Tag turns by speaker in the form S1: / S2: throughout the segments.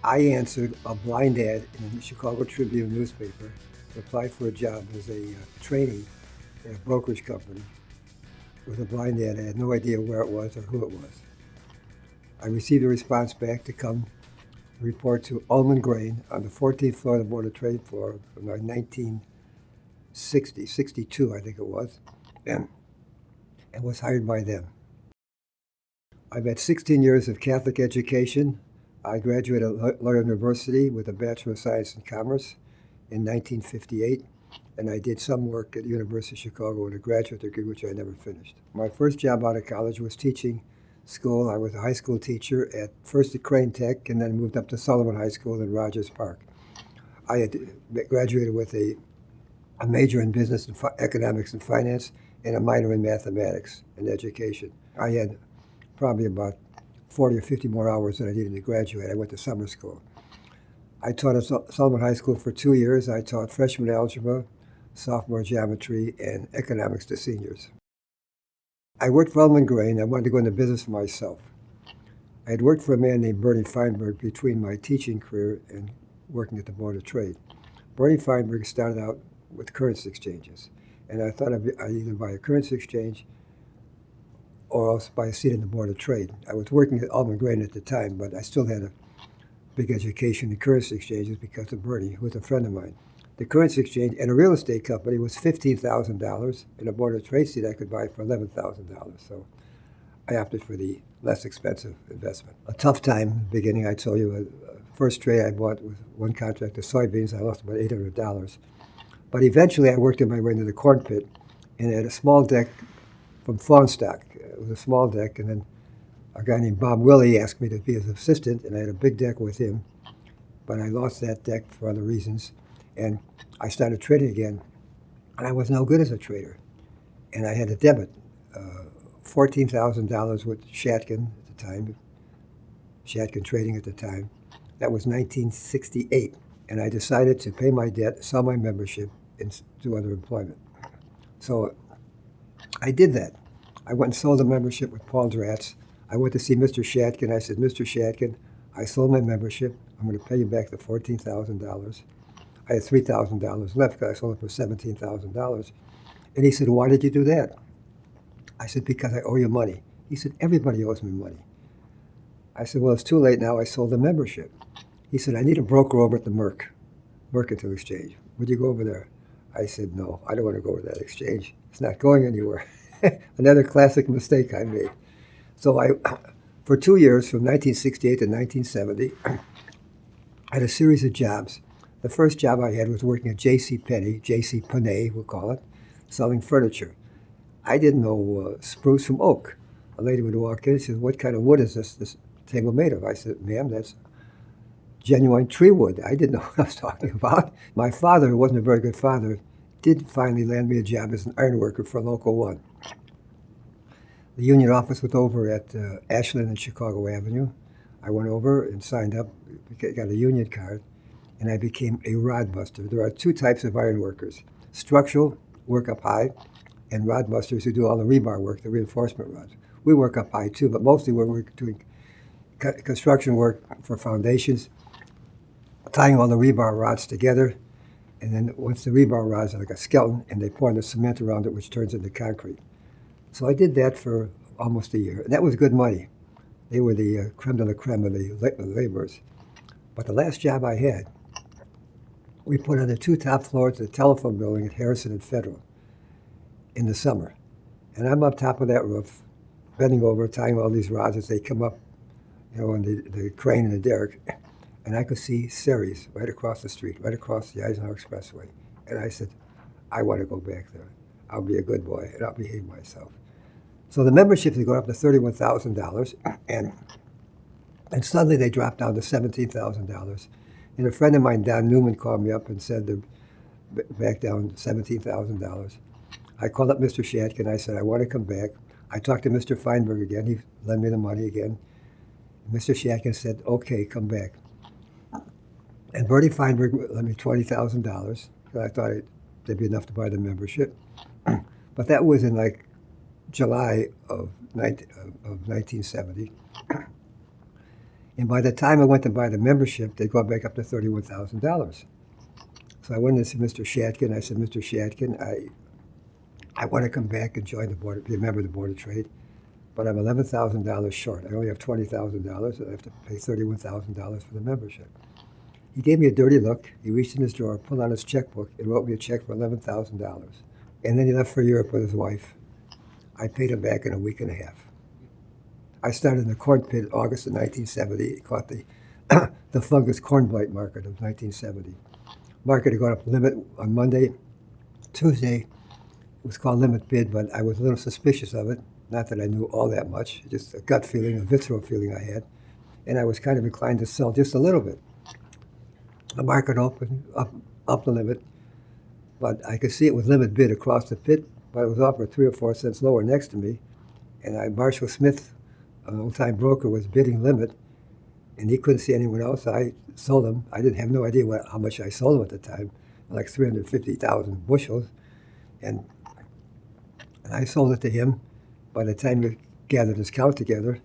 S1: I answered a blind ad in the Chicago Tribune newspaper to apply for a job as a trainee at a brokerage company with a blind ad. I had no idea where it was or who it was. I received a response back to come report to Ullman Grain on the 14th floor of the Board of Trade floor from 1960, 62, I think it was, and, and was hired by them. I've had 16 years of Catholic education. I graduated at Loyola University with a Bachelor of Science in Commerce in 1958, and I did some work at the University of Chicago with a graduate degree, which I never finished. My first job out of college was teaching school. I was a high school teacher at first at Crane Tech, and then moved up to Sullivan High School in Rogers Park. I had graduated with a major in business and economics and finance, and a minor in mathematics and education. I had probably about 40 or 50 more hours than I needed to graduate. I went to summer school. I taught at Sullivan High School for 2 years. I taught freshman algebra, sophomore geometry, and economics to seniors. I worked for Ullman Grain. I wanted to go into business for myself. I had worked for a man named Bernie Feinberg between my teaching career and working at the Board of Trade. Bernie Feinberg started out with currency exchanges, and I thought I'd either buy a currency exchange or else buy a seat in the Board of Trade. I was working at Ullman Grain at the time, but I still had a big education in currency exchanges because of Bernie, who was a friend of mine. The currency exchange and a real estate company was $15,000, and a Board of Trade seat I could buy for $11,000. So I opted for the less expensive investment. A tough time beginning, I told you. First trade I bought was one contract of soybeans. I lost about $800. But eventually I worked my way into the corn pit and had a small deck from Fawnstock. It was a small deck, and then a guy named Bob Willie asked me to be his assistant, and I had a big deck with him. But I lost that deck for other reasons, and I started trading again, and I was no good as a trader. And I had a debit, $14,000 with Shatkin at the time, Shatkin Trading at the time. That was 1968, and I decided to pay my debt, sell my membership, and do other employment. So I did that. I went and sold the membership with Paul Dratz. I went to see Mr. Shatkin. I said, Mr. Shatkin, I sold my membership. I'm going to pay you back the $14,000. I had $3,000 left because I sold it for $17,000. And he said, why did you do that? I said, because I owe you money. He said, everybody owes me money. I said, well, it's too late now. I sold the membership. He said, I need a broker over at the Mercantile Exchange. Would you go over there? I said, no, I don't want to go over that exchange. It's not going anywhere. Another classic mistake I made. So for 2 years, from 1968 to 1970, I had a series of jobs. The first job I had was working at J.C. Penney, we'll call it, selling furniture. I didn't know spruce from oak. A lady would walk in and say, what kind of wood is this table made of? I said, ma'am, that's genuine tree wood. I didn't know what I was talking about. My father, who wasn't a very good father, did finally land me a job as an ironworker for Local 1. The union office was over at Ashland and Chicago Avenue. I went over and signed up, got a union card, and I became a rod buster. There are two types of iron workers: structural, work up high, and rod busters who do all the rebar work, the reinforcement rods. We work up high too, but mostly we're doing construction work for foundations, tying all the rebar rods together, and then once the rebar rods are like a skeleton, and they pour the cement around it, which turns into concrete. So I did that for almost a year. And that was good money. They were the creme de la creme of the laborers. But the last job I had, we put on the two top floors of the telephone building at Harrison and Federal in the summer. And I'm up top of that roof, bending over, tying all these rods as they come up, on the crane and the derrick. And I could see Ceres right across the street, right across the Eisenhower Expressway. And I said, I want to go back there. I'll be a good boy, and I'll behave myself. So the memberships had gone up to $31,000, and suddenly they dropped down to $17,000. And a friend of mine, Don Newman, called me up and said they're back down to $17,000. I called up Mr. Shatkin. I said, I want to come back. I talked to Mr. Feinberg again. He lent me the money again. Mr. Shatkin said, okay, come back. And Bernie Feinberg lent me $20,000 because I thought there'd be enough to buy the membership. But that was in like July of 1970. And by the time I went to buy the membership, they'd gone back up to $31,000. So I went to see Mr. Shatkin. I said, Mr. Shatkin, I want to come back and join the board, be a member of the Board of Trade, but I'm $11,000 short. I only have $20,000, and I have to pay $31,000 for the membership. He gave me a dirty look. He reached in his drawer, pulled out his checkbook, and wrote me a check for $11,000. And then he left for Europe with his wife. I paid him back in a week and a half. I started in the corn pit in August of 1970. Caught the the fungus corn blight market of 1970. Market had gone up limit on Monday. Tuesday, it was called limit bid, but I was a little suspicious of it. Not that I knew all that much, just a gut feeling, a visceral feeling I had. And I was kind of inclined to sell just a little bit. The market opened up the limit, but I could see it was limit bid across the pit, but it was offered 3 or 4 cents lower next to me. And Marshall Smith, an old-time broker, was bidding limit, and he couldn't see anyone else. I sold him. I didn't have no idea how much I sold him at the time, like 350,000 bushels. And I sold it to him. By the time we gathered his count together,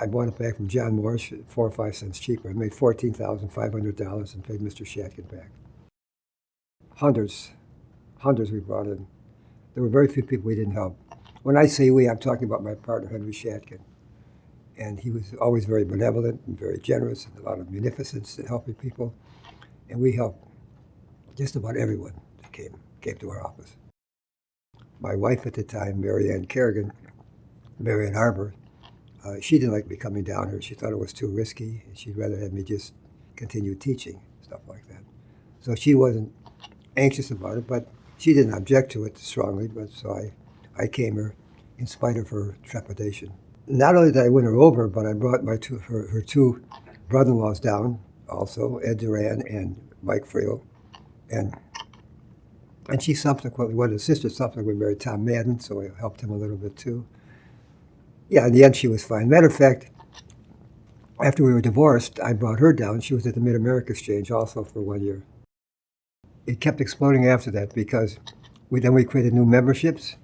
S1: I bought it back from John Morris 4 or 5 cents cheaper. I made $14,500 and paid Mr. Shatkin back. Hundreds we brought in. There were very few people we didn't help. When I say we, I'm talking about my partner, Henry Shatkin. And he was always very benevolent and very generous and a lot of munificence in helping people. And we helped just about everyone that came to our office. My wife at the time, Marianne Kerrigan, Marianne Arbor, she didn't like me coming down here. She thought it was too risky, and she'd rather have me just continue teaching, stuff like that. So she wasn't anxious about it, but she didn't object to it strongly, but so I came here in spite of her trepidation. Not only did I win her over, but I brought her two brother-in-laws down also, Ed Duran and Mike Friel. And she subsequently, one of his sisters subsequently married Tom Madden, so I helped him a little bit too. Yeah, in the end she was fine. Matter of fact, after we were divorced, I brought her down. She was at the Mid-America Exchange also for 1 year. It kept exploding after that because we created new memberships.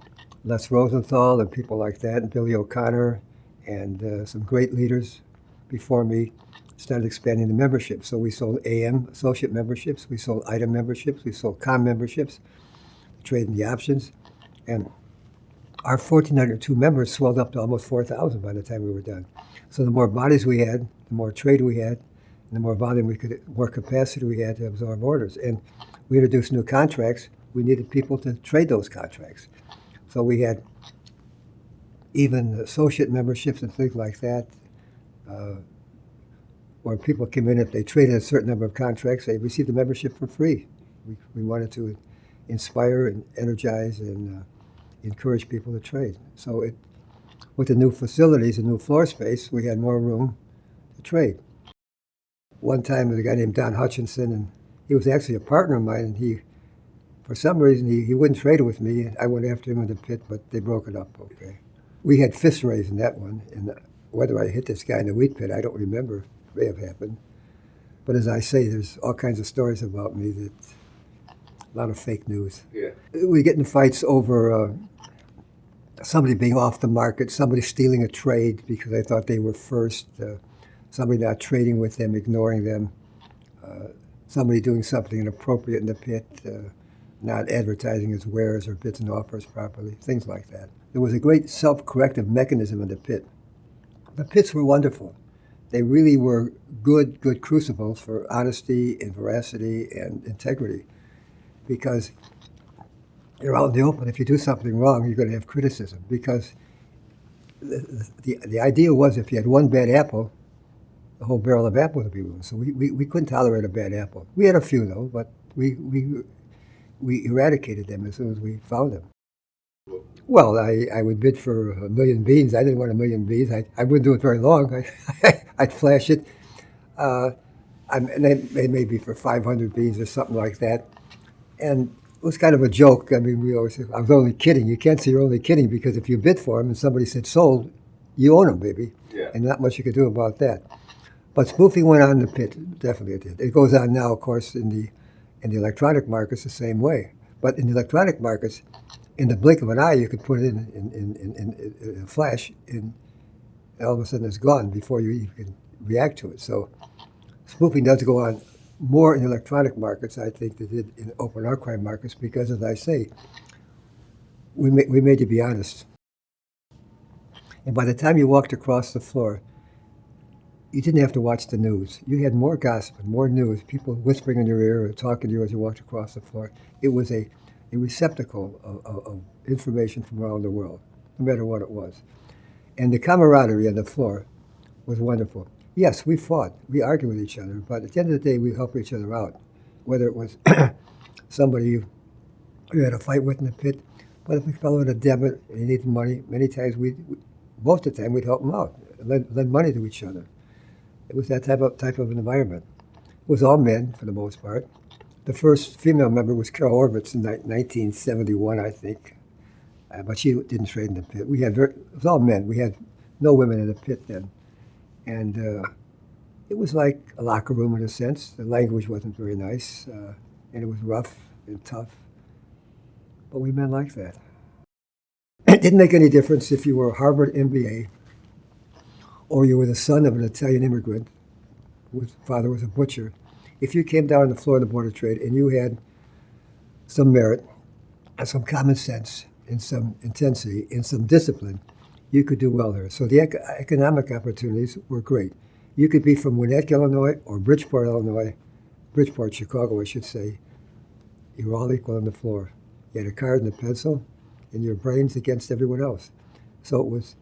S1: Les Rosenthal and people like that, and Billy O'Connor, and some great leaders before me started expanding the membership. So we sold AM associate memberships, we sold item memberships, we sold com memberships, trading the options, and our 1,402 members swelled up to almost 4,000 by the time we were done. So the more bodies we had, the more trade we had, and the more volume more capacity we had to absorb orders. And we introduced new contracts. We needed people to trade those contracts. So we had even associate memberships and things like that, where people came in, if they traded a certain number of contracts, they received a membership for free. We wanted to inspire and energize and encourage people to trade. So with the new facilities and new floor space, we had more room to trade. One time, there was a guy named Don Hutchinson, and he was actually a partner of mine, and for some reason, he wouldn't trade with me. I went after him in the pit, but they broke it up, okay. We had fist rays in that one, and whether I hit this guy in the wheat pit, I don't remember. It may have happened. But as I say, there's all kinds of stories about me that, a lot of fake news. Yeah. We get in fights over somebody being off the market, somebody stealing a trade because they thought they were first, somebody not trading with them, ignoring them, somebody doing something inappropriate in the pit, not advertising his wares or bids and offers properly, things like that. There was a great self-corrective mechanism in the pit. The pits were wonderful. They really were good crucibles for honesty and veracity and integrity, because you're out in the open. If you do something wrong, you're going to have criticism, because the idea was if you had one bad apple, the whole barrel of apples would be ruined. So we couldn't tolerate a bad apple. We had a few, though, but we eradicated them as soon as we found them. Well, I would bid for 1 million beans. I didn't want 1 million beans. I wouldn't do it very long. I'd flash it. And they may be for 500 beans or something like that. And it was kind of a joke. I mean, we always say, I was only kidding. You can't say you're only kidding, because if you bid for them and somebody said sold, you own them, baby. Yeah. And not much you could do about that. But spoofing went on in the pit, definitely it did. It goes on now, of course, in the electronic markets the same way. But in the electronic markets, in the blink of an eye, you could put it in a flash, and all of a sudden it's gone before you even react to it. So spoofing does go on more in electronic markets, I think, than it did in open outcry markets because, as I say, we made you be honest. And by the time you walked across the floor, you didn't have to watch the news. You had more gossip and more news, people whispering in your ear or talking to you as you walked across the floor. It was a receptacle of information from around the world, no matter what it was. And the camaraderie on the floor was wonderful. Yes, we fought, we argued with each other, but at the end of the day, we helped each other out. Whether it was somebody you had a fight with in the pit, but if we fell in a debit and he needed money, many times most of the time we'd help him out, lend money to each other. It was that type of an environment. It was all men for the most part. The first female member was Carol Orbitz in 1971, I think, but she didn't trade in the pit. It was all men. We had no women in the pit then, and it was like a locker room in a sense. The language wasn't very nice, and it was rough and tough, but we men liked that. It didn't make any difference if you were a Harvard MBA or you were the son of an Italian immigrant whose father was a butcher. If you came down on the floor of the Board of Trade and you had some merit and some common sense and some intensity and some discipline, you could do well there. So the economic opportunities were great. You could be from Winnetka, Illinois, or Bridgeport, Illinois, Bridgeport, Chicago, I should say. You were all equal on the floor. You had a card and a pencil and your brains against everyone else. So it was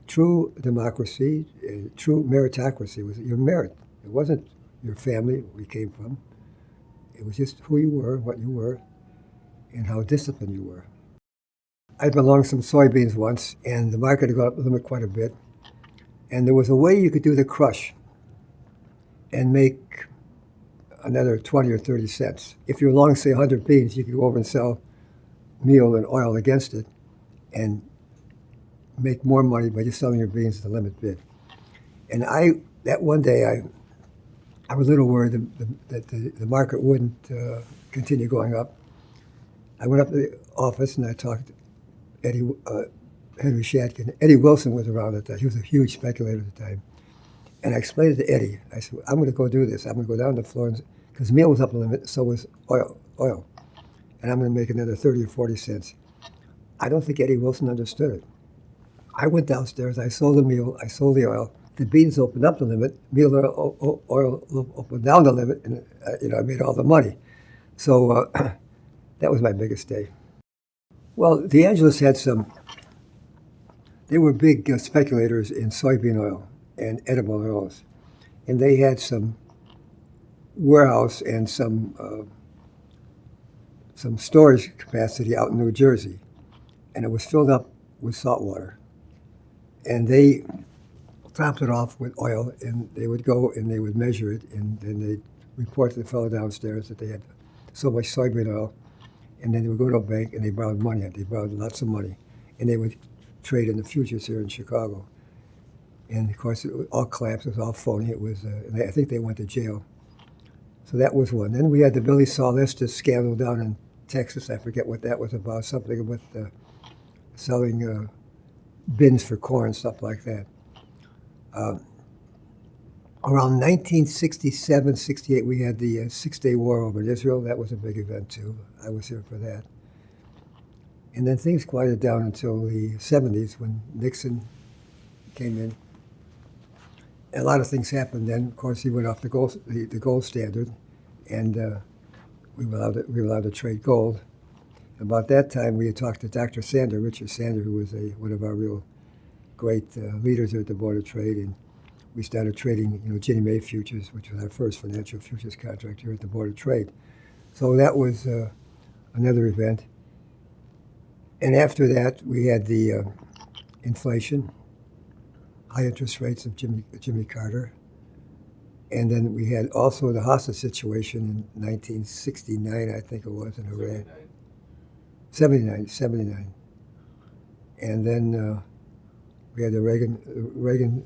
S1: true democracy, true meritocracy. It was your merit. It wasn't your family, where you came from. It was just who you were, what you were, and how disciplined you were. I belonged some soybeans once, and the market had gone up the limit quite a bit. And there was a way you could do the crush and make another 20 or 30 cents. If you were long, say, 100 beans, you could go over and sell meal and oil against it and make more money by just selling your beans at the limit bid. And that one day, I was a little worried that the market wouldn't continue going up. I went up to the office and I talked to Henry Shatkin. Eddie Wilson was around at that. He was a huge speculator at the time. And I explained it to Eddie. I said, I'm going to go do this. I'm going to go down the floor because meal was up the limit, so was oil. And I'm going to make another 30 or 40 cents. I don't think Eddie Wilson understood it. I went downstairs, I sold the meal, I sold the oil. The beans opened up the limit, meal oil opened down the limit, and I made all the money. So that was my biggest day. Well, the Angeles had they were big speculators in soybean oil and edible oils. And they had some warehouse and some storage capacity out in New Jersey. And it was filled up with salt water. And they topped it off with oil, and they would go and they would measure it, and then they'd report to the fellow downstairs that they had so much soybean oil, and then they would go to a bank and they borrowed money. They borrowed lots of money, and they would trade in the futures here in Chicago. And of course, it was all collapsed. It was all phony. It was. I think they went to jail. So that was one. Then we had the Billy Saul-Estes scandal down in Texas. I forget what that was about. Something with selling bins for corn, stuff like that. Around 1967, 68, we had the Six-Day War over Israel. That was a big event, too. I was here for that. And then things quieted down until the 70s when Nixon came in. And a lot of things happened then. Of course, he went off the gold standard, and we were allowed to trade gold. About that time, we had talked to Dr. Sander, Richard Sander, who was one of our real great leaders at the Board of Trade, and we started trading, Ginnie Mae futures, which was our first financial futures contract here at the Board of Trade. So that was another event. And after that, we had the inflation, high interest rates of Jimmy Carter, and then we had also the hostage situation in 1969, I think it was, in Iran. 79. And then we had the Reagan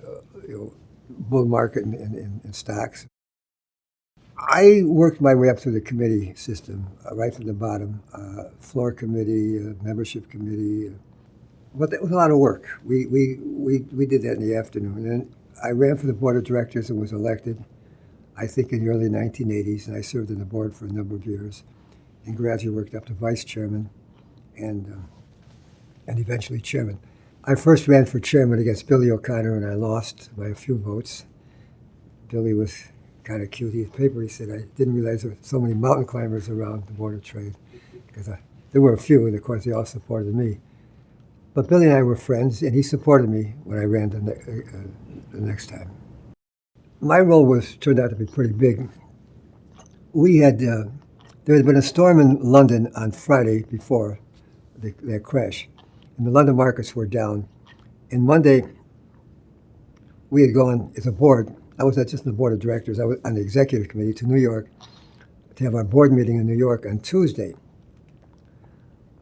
S1: bull market in stocks. I worked my way up through the committee system, right from the bottom, floor committee, membership committee. But that was a lot of work. We did that in the afternoon. And then I ran for the board of directors and was elected, I think, in the early 1980s, and I served on the board for a number of years and gradually worked up to vice chairman and eventually chairman. I first ran for chairman against Billy O'Connor, and I lost by a few votes. Billy was kind of cute. His paper, he said, I didn't realize there were so many mountain climbers around the Board of Trade, because there were a few, and of course they all supported me. But Billy and I were friends, and he supported me when I ran the next time. My role turned out to be pretty big. There had been a storm in London on Friday before that crash, and the London markets were down. And Monday, we had gone as a board. I was not just on the board of directors. I was on the executive committee to New York to have our board meeting in New York on Tuesday.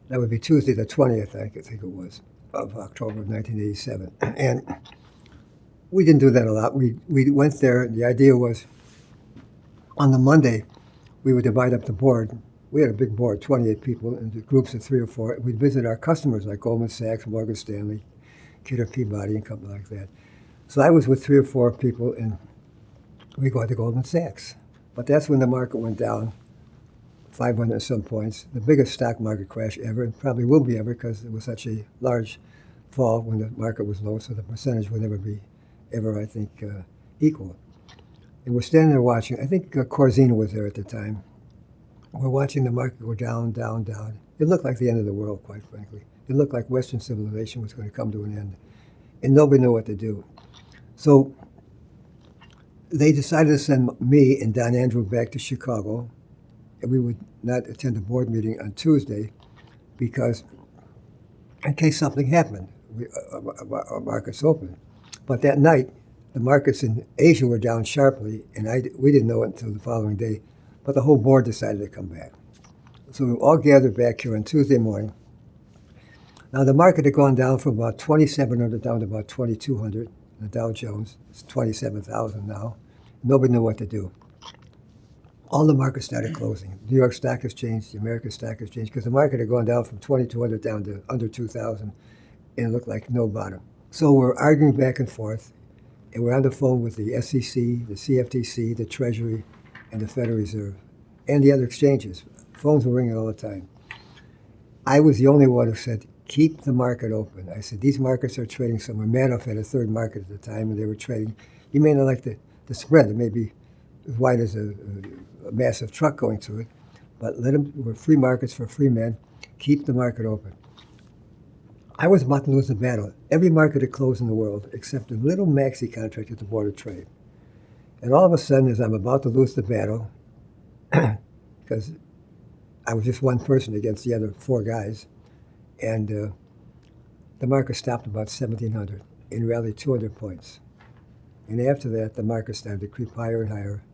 S1: That would be Tuesday the 20th, I think it was, of October of 1987. And we didn't do that a lot. We went there. The idea was on the Monday, we would divide up the board. We had a big board, 28 people, into groups of 3 or 4. We'd visit our customers like Goldman Sachs, Morgan Stanley, Kidder Peabody, and companies like that. So I was with 3 or 4 people, and we go to Goldman Sachs. But that's when the market went down 500 and some points, the biggest stock market crash ever, and probably will be ever because it was such a large fall when the market was low, so the percentage would never be ever, I think, equal. And we're standing there watching. I think Corzine was there at the time. We're watching the market go down, down, down. It looked like the end of the world, quite frankly. It looked like Western civilization was going to come to an end. And nobody knew what to do. So they decided to send me and Don Andrew back to Chicago. And we would not attend the board meeting on Tuesday because in case something happened, our markets open. But that night, the markets in Asia were down sharply, and we didn't know it until the following day. But the whole board decided to come back. So we all gathered back here on Tuesday morning. Now the market had gone down from about 2,700 down to about 2,200. The Dow Jones is 27,000 now. Nobody knew what to do. All the markets started closing. New York Stock Exchange, the American Stock Exchange, because the market had gone down from 2,200 down to under 2,000, and it looked like no bottom. So we're arguing back and forth, and we're on the phone with the SEC, the CFTC, the Treasury, and the Federal Reserve, and the other exchanges. Phones were ringing all the time. I was the only one who said, keep the market open. I said, these markets are trading somewhere. Madoff had a third market at the time, and they were trading. You may not like the spread. It may be as wide as a massive truck going through it, but we're free markets for free men. Keep the market open. I was about to lose the battle. Every market had closed in the world except a little maxi contract at the Board of Trade. And all of a sudden, as I'm about to lose the battle, because I was just one person against the other 4 guys, and the market stopped about 1,700 and rallied 200 points. And after that, the market started to creep higher and higher.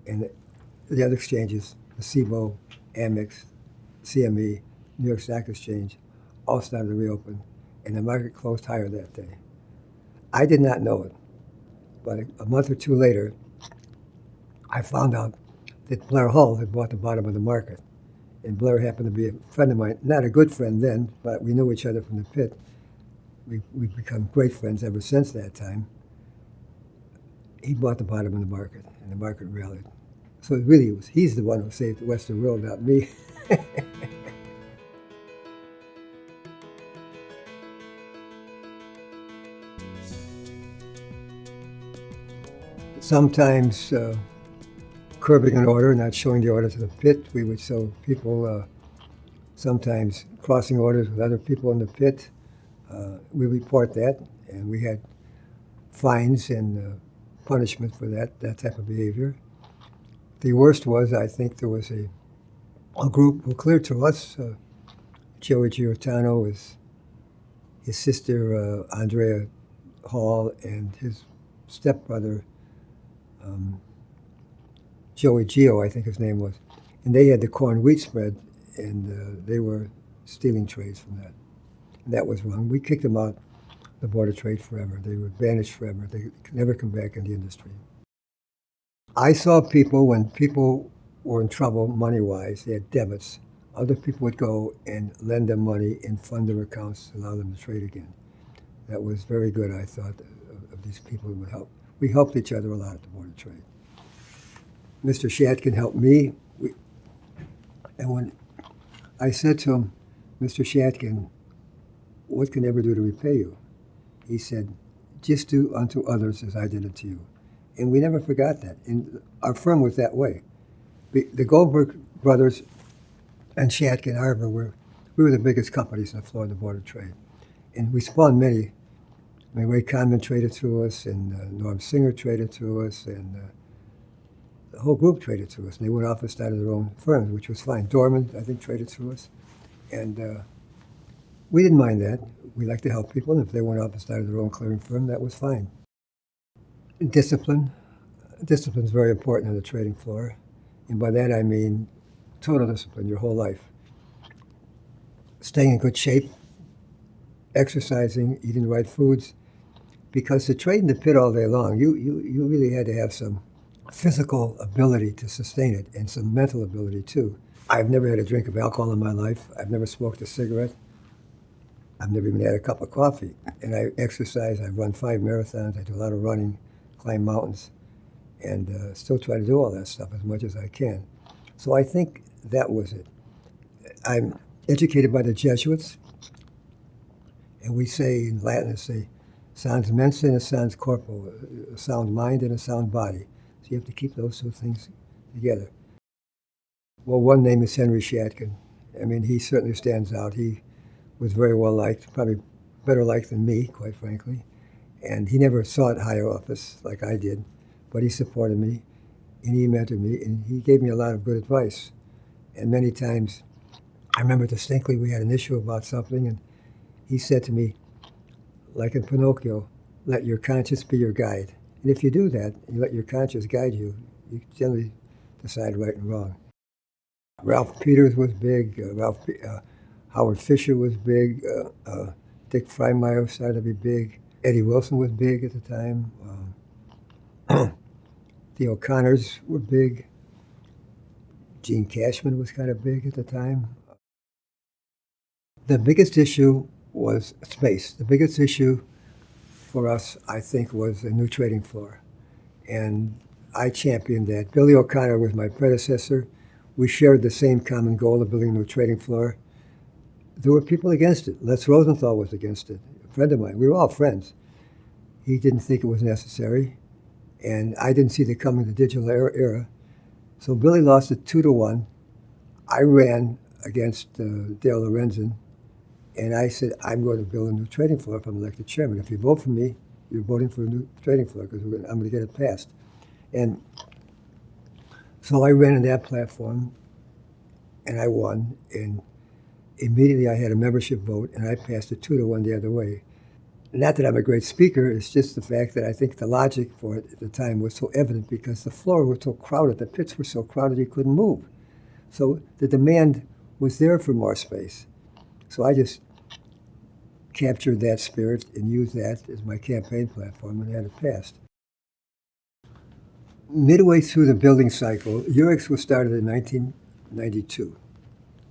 S1: And the other exchanges, the CBOE, Amex, CME, New York Stock Exchange, all started to reopen. And the market closed higher that day. I did not know it. But a month or 2 later, I found out that Blair Hull had bought the bottom of the market. And Blair happened to be a friend of mine, not a good friend then, but we knew each other from the pit. We've become great friends ever since that time. He bought the bottom of the market, and the market rallied. So it really he's the one who saved the Western world, not me. Sometimes curbing an order, not showing the order to the pit. We would show people sometimes crossing orders with other people in the pit. We report that, and we had fines and punishment for that type of behavior. The worst was, I think, there was a group who clear to us. Joey Giordano, his sister Andrea Hall, and his stepbrother Joey Gio, I think his name was, and they had the corn wheat spread, and they were stealing trades from that. And that was wrong. We kicked them out the Board of Trade forever. They were banished forever. They could never come back in the industry. I saw people, when people were in trouble money-wise, they had debits. Other people would go and lend them money and fund their accounts to allow them to trade again. That was very good, I thought, of of these people would help. We helped each other a lot at the Board of Trade. Mr. Shatkin helped me, and when I said to him, Mr. Shatkin, what can I ever do to repay you? He said, just do unto others as I did unto you. And we never forgot that. And our firm was that way. The Goldberg brothers and Shatkin Arbor we were the biggest companies on the floor of the Board of Trade. And we spawned many. I mean, Ray Conman traded through us, and Norm Singer traded through us, and the whole group traded through us. And they went off and started their own firms, which was fine. Dorman, I think, traded through us. And we didn't mind that. We like to help people, and if they went off and started their own clearing firm, that was fine. Discipline. Discipline is very important on the trading floor. And by that I mean total discipline your whole life. Staying in good shape, exercising, eating the right foods. Because to trade in the pit all day long, you really had to have some physical ability to sustain it and some mental ability too. I've never had a drink of alcohol in my life. I've never smoked a cigarette. I've never even had a cup of coffee. And I exercise. I run 5 marathons. I do a lot of running, climb mountains, and still try to do all that stuff as much as I can. So I think that was it. I'm educated by the Jesuits, and we say in Latin, sans mensa and sans corpo, a sound mind and a sound body. So you have to keep those two things together. Well, one name is Henry Shatkin. I mean, he certainly stands out. He was very well liked, probably better liked than me, quite frankly. And he never sought higher office like I did, but he supported me, and he mentored me, and he gave me a lot of good advice. And many times, I remember distinctly we had an issue about something, and he said to me, like in Pinocchio, let your conscience be your guide. And if you do that, you let your conscience guide you, you generally decide right and wrong. Ralph Peters was big. Howard Fisher was big. Dick Freimeyer started to be big. Eddie Wilson was big at the time. The O'Connors were big. Gene Cashman was kind of big at the time. The biggest issue was space. The biggest issue for us, I think, was a new trading floor. And I championed that. Billy O'Connor was my predecessor. We shared the same common goal of building a new trading floor. There were people against it. Les Rosenthal was against it, a friend of mine. We were all friends. He didn't think it was necessary, and I didn't see the coming of the digital era. So Billy lost it 2-1. I ran against Dale Lorenzen, and I said, I'm going to build a new trading floor if I'm elected chairman. If you vote for me, you're voting for a new trading floor because I'm going to get it passed. And so I ran on that platform, and I won. And immediately I had a membership vote, and I passed it 2-1 the other way. Not that I'm a great speaker, it's just the fact that I think the logic for it at the time was so evident because the floor was so crowded, the pits were so crowded you couldn't move. So the demand was there for more space. So I just captured that spirit and used that as my campaign platform and had it passed. Midway through the building cycle, Eurex was started in 1992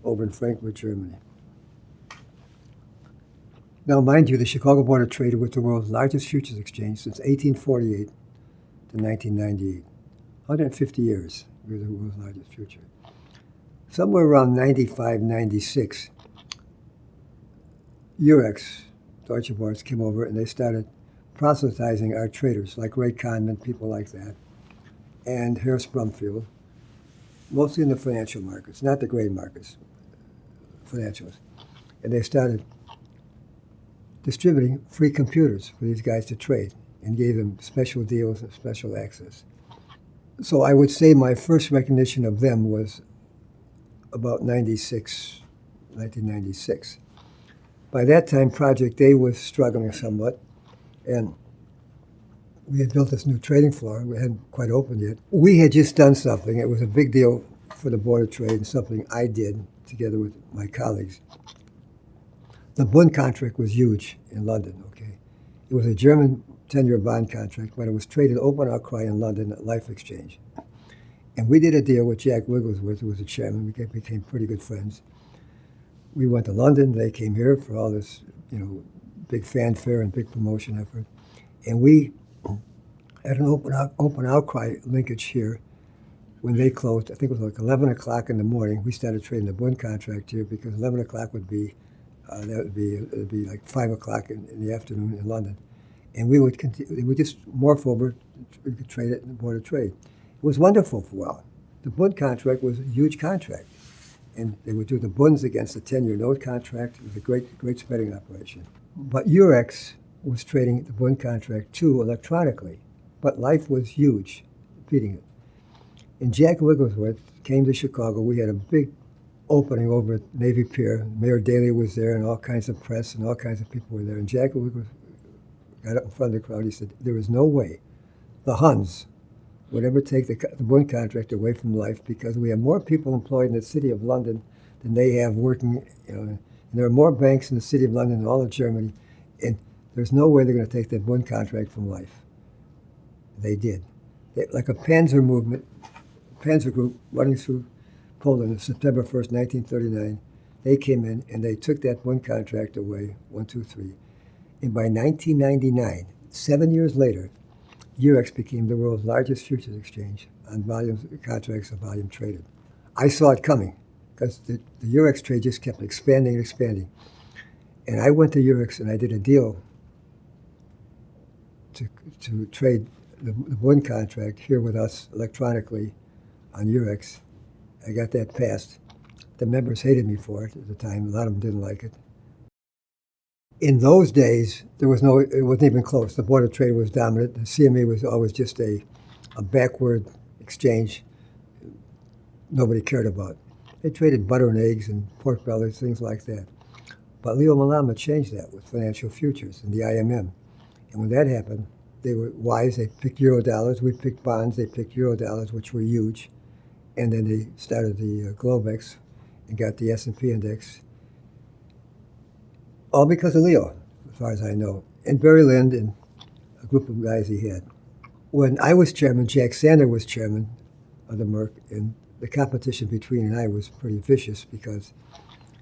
S1: over in Frankfurt, Germany. Now, mind you, the Chicago Board of Trade was the world's largest futures exchange since 1848 to 1998. 150 years, we were the world's largest future. Somewhere around 95, 96, Eurex, Deutsche Börse, came over and they started proselytizing our traders, like Ray Conman, people like that, and Harris Brumfield, mostly in the financial markets, not the grain markets, financials. And they started distributing free computers for these guys to trade and gave them special deals and special access. So I would say my first recognition of them was about 1996. By that time, Project A was struggling somewhat, and we had built this new trading floor. We hadn't quite opened yet. We had just done something. It was a big deal for the Board of Trade and something I did together with my colleagues. The Bund contract was huge in London, okay? It was a German 10-year bond contract, but it was traded open outcry in London at Life Exchange. And we did a deal with Jack Wigglesworth, who was the chairman. We became pretty good friends. We went to London. They came here for all this, big fanfare and big promotion effort. And we At an open outcry linkage here, when they closed, I think it was like 11 o'clock in the morning, we started trading the Bund contract here because 11 o'clock would be, it'd be like 5 o'clock in the afternoon in London. And we would continue, we would just morph over, we could trade it in the Board of Trade. It was wonderful for a while. The Bund contract was a huge contract. And they would do the Bunds against the 10-year note contract. It was a great spreading operation. But Eurex was trading the Bund contract too electronically. But life was huge, beating it. And Jack Wigglesworth came to Chicago. We had a big opening over at Navy Pier. Mayor Daley was there, and all kinds of press and all kinds of people were there. And Jack Wigglesworth got up in front of the crowd. He said, there is no way the Huns would ever take the Bund contract away from life because we have more people employed in the city of London than they have working, and there are more banks in the city of London than all of Germany, and there's no way they're going to take that Bund contract from life. They did. Like a Panzer movement, Panzer group running through Poland on September 1st, 1939, they came in and they took that Bund contract away, 1, 2, 3. And by 1999, 7 years later, Eurex became the world's largest futures exchange on contracts of volume traded. I saw it coming because the Eurex trade just kept expanding and expanding. And I went to Eurex and I did a deal to trade the Bund contract here with us electronically on Eurex. I got that passed. The members hated me for it at the time. A lot of them didn't like it. In those days, it wasn't even close. The Board of Trade was dominant. The CME was always just a backward exchange nobody cared about. They traded butter and eggs and pork bellies, things like that. But Leo Malama changed that with financial futures and the IMM. And when that happened, they were wise. They picked Eurodollars. We picked bonds. They picked Eurodollars, which were huge. And then they started the Globex and got the S&P index. All because of Leo, as far as I know, and Barry Lind and a group of guys he had. When I was chairman, Jack Sander was chairman of the Merc, and the competition between he and I was pretty vicious because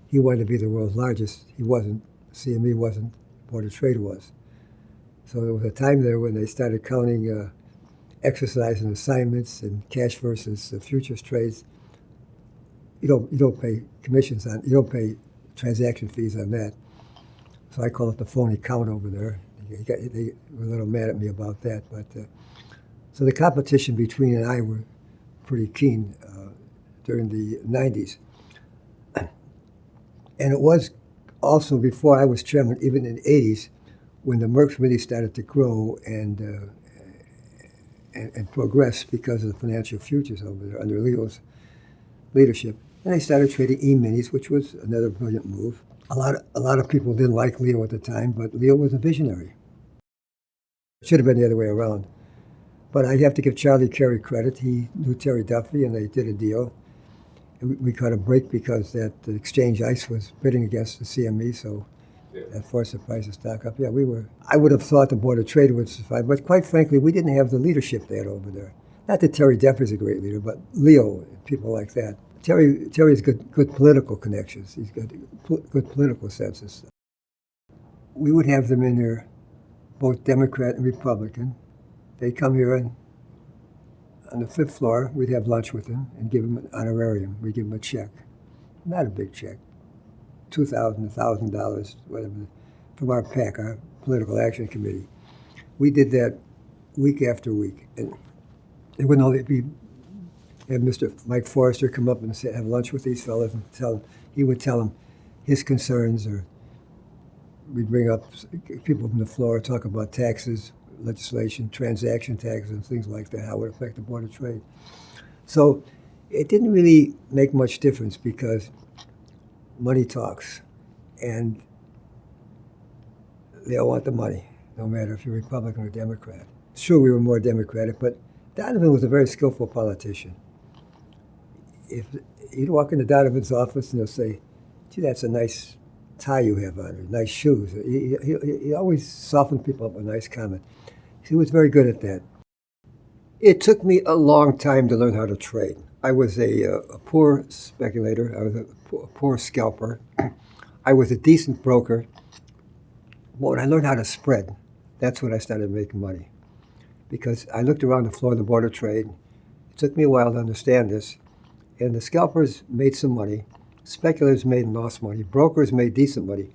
S1: he wanted to be the world's largest. He wasn't. CME wasn't. Board of Trade was. So there was a time there when they started counting exercise and assignments and cash versus futures trades. You don't pay commissions on. You don't pay transaction fees on that. So I call it the phony count over there. They were a little mad at me about that. But so the competition between and I were pretty keen during the 90s. And it was also before I was chairman, even in the 80s, when the Mercs really started to grow and progress because of the financial futures over there under Leo's leadership. And they started trading E-minis, which was another brilliant move. A lot of people didn't like Leo at the time, but Leo was a visionary. It should have been the other way around. But I have to give Charlie Carey credit. He knew Terry Duffy, and they did a deal. We caught a break because the exchange ICE was bidding against the CME, so that forced the price of stock up. Yeah, I would have thought the Board of Trade would survive, but quite frankly, we didn't have the leadership they had over there. Not that Terry Duffy's a great leader, but Leo, people like that. Terry's good political connections. He's got good political senses. We would have them in there, both Democrat and Republican. They'd come here and on the 5th floor, we'd have lunch with them and give them an honorarium. We'd give them a check. Not a big check. $2,000, $1,000, whatever, from our PAC, our Political Action Committee. We did that week after week. And it wouldn't only be have Mr. Mike Forrester come up and have lunch with these fellows and he would tell them his concerns, or we'd bring up people from the floor, talk about taxes, legislation, transaction taxes, and things like that, how it would affect the Board of Trade. So it didn't really make much difference because money talks, and they all want the money, no matter if you're Republican or Democrat. Sure, we were more Democratic, but Donovan was a very skillful politician. If you'd walk into Donovan's office and they'll say, gee, that's a nice tie you have on, or nice shoes. He always softened people up with a nice comment. He was very good at that. It took me a long time to learn how to trade. I was a poor speculator. I was a poor scalper. I was a decent broker. But when I learned how to spread, that's when I started making money. because I looked around the floor of the Board of Trade. It took me a while to understand this. And the scalpers made some money. Speculators made and lost money. Brokers made decent money.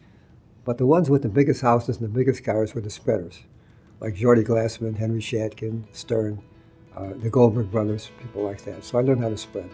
S1: But the ones with the biggest houses and the biggest cars were the spreaders, like Jordy Glassman, Henry Shatkin, Stern, the Goldberg brothers, people like that. So I learned how to spread.